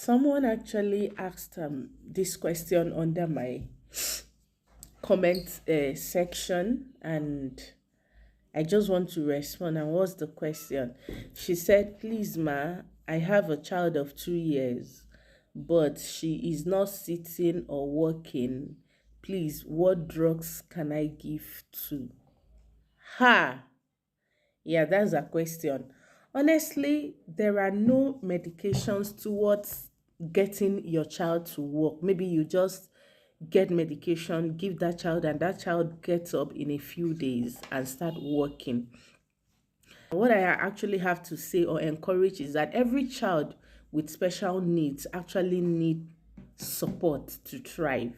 Someone actually asked this question under my comment section, and I just want to respond. And what's the question? She said, "Please, ma, I have a child of 2 years, but she is not sitting or walking. Please, what drugs can I give to her?" Yeah, that's a question. Honestly, there are no medications towards getting your child to walk. Maybe you just get medication, give that child, and that child gets up in a few days and start walking. What I actually have to say or encourage is that every child with special needs actually need support to thrive.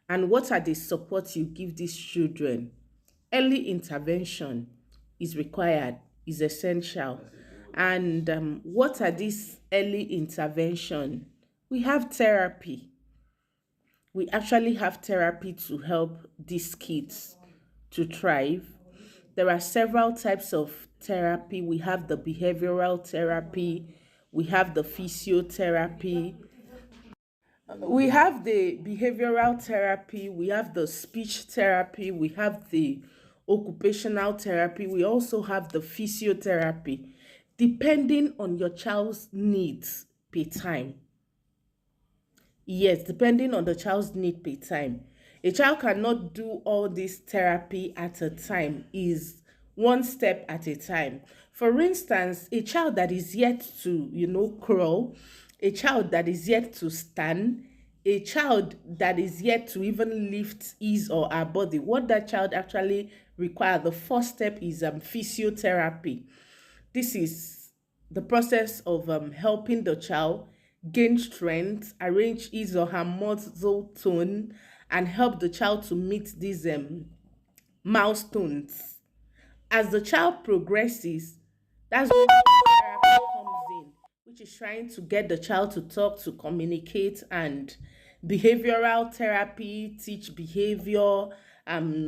And what are the supports you give these children? Early intervention is required, is essential. And what are these early intervention? We have therapy. We actually have therapy to help these kids to thrive. There are several types of therapy. We have the behavioral therapy, we have the physiotherapy, we have the behavioral therapy, we have the speech therapy, we have the occupational therapy, we also have the physiotherapy, depending on your child's needs per time. Yes, depending on the child's need per time. A child cannot do all this therapy at a time, is one step at a time. For instance, a child that is yet to, crawl, a child that is yet to stand, a child that is yet to even lift his or her body, what that child actually requires, the first step is physiotherapy. This is the process of helping the child gain strength, arrange his or her muscle tone, and help the child to meet these milestones. As the child progresses, that's when therapy comes in, which is trying to get the child to talk, to communicate, and behavioral therapy teach behavior,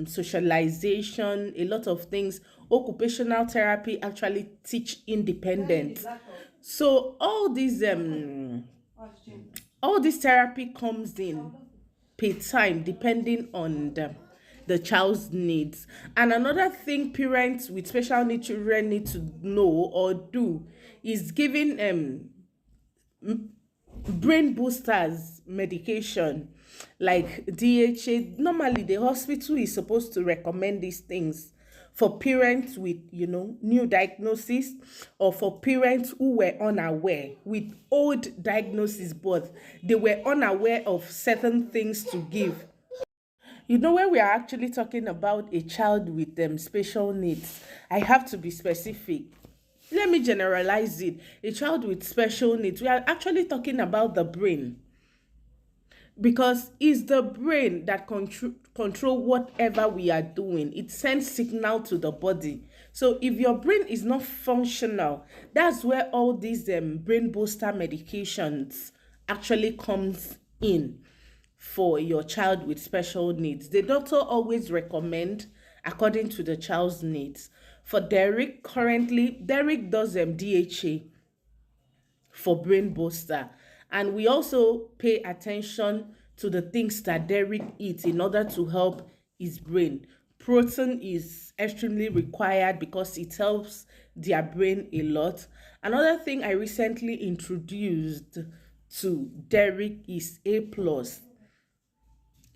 socialization, a lot of things. Occupational therapy actually teach independence. So all this therapy comes in per time depending on the child's needs. And another thing parents with special needs children need to know or do is giving brain boosters medication like DHA. Normally the hospital is supposed to recommend these things for parents with new diagnosis, or for parents who were unaware with old diagnosis but they were unaware of certain things to give. When we are actually talking about a child with special needs, I have to be specific. Let me generalize it. A child with special needs, we are actually talking about the brain, because it's the brain that control whatever we are doing. It sends signal to the body. So if your brain is not functional, that's where all these brain booster medications actually comes in for your child with special needs. The doctor always recommend according to the child's needs. For Derek, currently Derek does DHA for brain booster, and we also pay attention to the things that Derek eats in order to help his brain. Protein is extremely required because it helps their brain a lot. Another thing I recently introduced to Derek is A plus.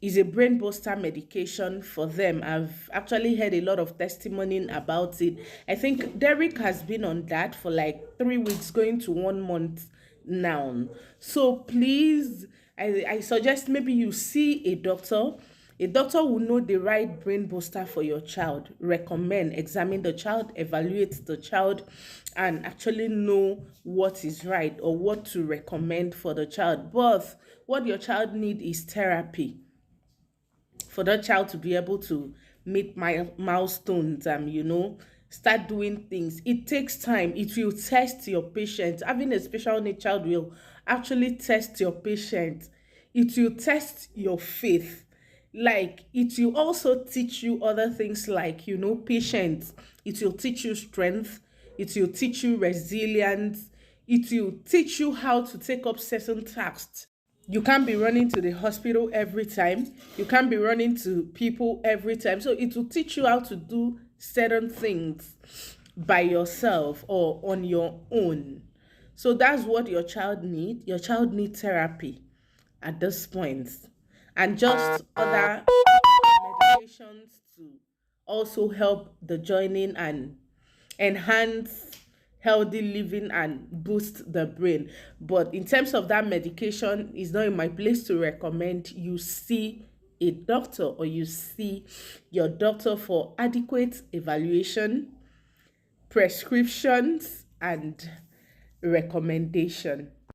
Is a brain booster medication for them. I've actually heard a lot of testimony about it. I think Derek has been on that for like 3 weeks, going to 1 month now. So please, I suggest maybe you see a doctor. A doctor will know the right brain booster for your child, recommend, examine the child, evaluate the child, and actually know what is right or what to recommend for the child. But what your child needs is therapy for that child to be able to meet milestones, start doing things. It takes time. It will test your patience. Having a special need child will actually test your patience. It will test your faith. Like, it will also teach you other things like, patience. It will teach you strength. It will teach you resilience. It will teach you how to take up certain tasks. You can't be running to the hospital every time. You can't be running to people every time. So it will teach you how to do certain things by yourself or on your own. So that's what your child need. Your child need therapy at this point, and just other medications to also help the joining and enhance healthy living and boost the brain. But in terms of that medication, it's not in my place to recommend you see a doctor, or you see your doctor for adequate evaluation, prescriptions, and recommendation.